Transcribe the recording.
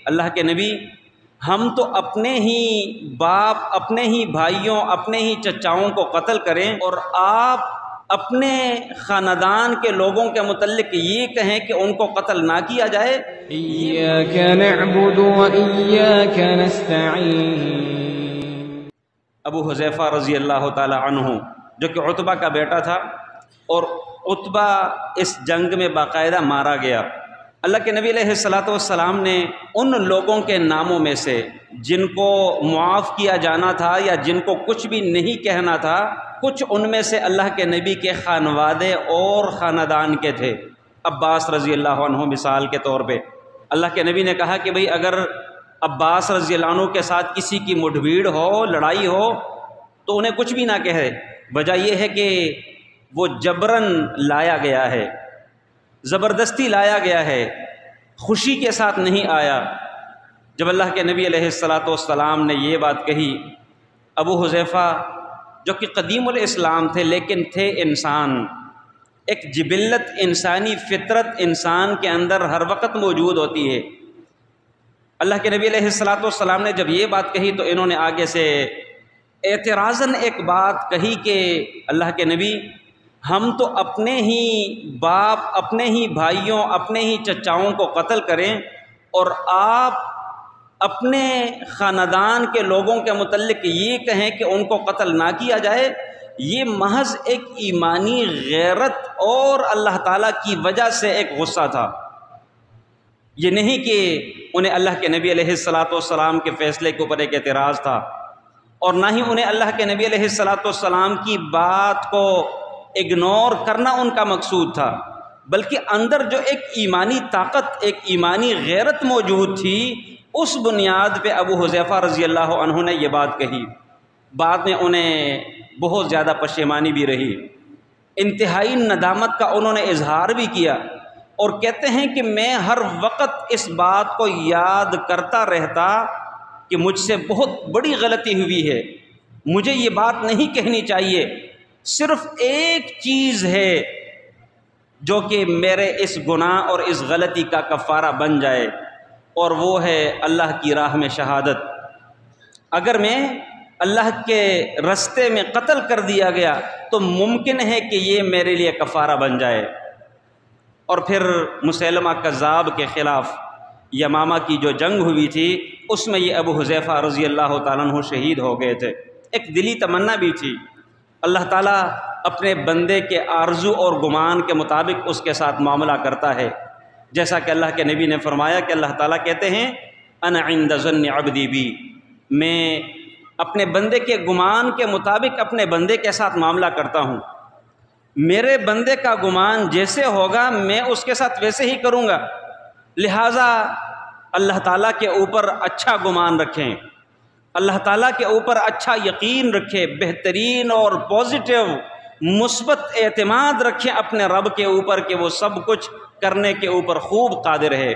اللہ کے نبی، ہم تو اپنے ہی باپ، اپنے ہی بھائیوں، اپنے ہی چچاؤں کو قتل کریں اور آپ اپنے خاندان کے لوگوں کے متعلق یہ کہیں کہ ان کو قتل نہ کیا جائے۔ إياك نعبد وإياك نستعين۔ ابو حذیفہ رضی اللہ تعالی عنہ جو کہ عتبہ کا بیٹا تھا، اور عتبہ اس جنگ میں باقاعدہ مارا گیا۔ اللہ کے نبی علیہ الصلاۃ والسلام نے ان لوگوں کے ناموں میں سے جن کو معاف کیا جانا تھا یا جن کو کچھ بھی نہیں کہنا تھا، کچھ ان میں سے اللہ کے نبی کے خانوادے اور خاندان کے تھے۔ عباس رضی اللہ عنہ مثال کے طور پہ اللہ کے نبی نے کہا کہ بھئی اگر عباس رضی اللہ عنہ کے ساتھ کسی کی مٹبھیڑ ہو، لڑائی ہو، تو انہیں کچھ بھی نہ کہے، وجہ یہ ہے کہ وہ جبراً لایا گیا ہے، زبردستی لایا گیا ہے، خوشی کے ساتھ نہیں آیا۔ جب اللہ کے نبی علیہ الصلاۃ والسلام نے یہ بات کہی، ابو حذیفہ جو کہ قدیم الاسلام تھے لیکن تھے انسان، ایک جبلت انسانی فطرت انسان کے اندر ہر وقت موجود ہوتی ہے۔ اللہ کے نبی علیہ الصلاۃ والسلام نے جب یہ بات کہی تو انہوں نے آگے سے اعتراضاً ایک بات کہی کہ اللہ کے نبی، ہم تو اپنے ہی باپ، اپنے ہی بھائیوں، اپنے ہی چچاؤں کو قتل کریں اور آپ اپنے خاندان کے لوگوں کے متعلق یہ کہیں کہ ان کو قتل نہ کیا جائے۔ یہ محض ایک ایمانی غیرت اور اللہ تعالیٰ کی وجہ سے ایک غصہ تھا، یہ نہیں کہ انہیں اللہ کے نبی علیہ الصلاۃ والسلام کے فیصلے کے اوپر ایک اعتراض تھا، اور نہ ہی انہیں اللہ کے نبی علیہ الصلاۃ والسلام کی بات کو اگنور کرنا ان کا مقصود تھا، بلکہ اندر جو ایک ایمانی طاقت، ایک ایمانی غیرت موجود تھی، اس بنیاد پہ ابو حذیفہ رضی اللہ عنہ نے یہ بات کہی۔ بعد میں انہیں بہت زیادہ پشیمانی بھی رہی، انتہائی ندامت کا انہوں نے اظہار بھی کیا، اور کہتے ہیں کہ میں ہر وقت اس بات کو یاد کرتا رہتا کہ مجھ سے بہت بڑی غلطی ہوئی ہے، مجھے یہ بات نہیں کہنی چاہیے، صرف ایک چیز ہے جو کہ میرے اس گناہ اور اس غلطی کا کفارہ بن جائے، اور وہ ہے اللہ کی راہ میں شہادت۔ اگر میں اللہ کے رستے میں قتل کر دیا گیا تو ممکن ہے کہ یہ میرے لیے کفارہ بن جائے۔ اور پھر مسیلمہ کذاب کے خلاف یمامہ کی جو جنگ ہوئی تھی، اس میں یہ ابو حذیفہ رضی اللہ تعالیٰ عنہ شہید ہو گئے تھے۔ ایک دلی تمنا بھی تھی، اللہ تعالیٰ اپنے بندے کے آرزو اور گمان کے مطابق اس کے ساتھ معاملہ کرتا ہے، جیسا کہ اللہ کے نبی نے فرمایا کہ اللہ تعالیٰ کہتے ہیں انا عند ظن عبدی بی، میں اپنے بندے کے گمان کے مطابق اپنے بندے کے ساتھ معاملہ کرتا ہوں، میرے بندے کا گمان جیسے ہوگا میں اس کے ساتھ ویسے ہی کروں گا، لہٰذا اللہ تعالیٰ کے اوپر اچھا گمان رکھیں، اللہ تعالیٰ کے اوپر اچھا یقین رکھیں، بہترین اور پازیٹیو مثبت اعتماد رکھیں اپنے رب کے اوپر کہ وہ سب کچھ کرنے کے اوپر خوب قادر ہے۔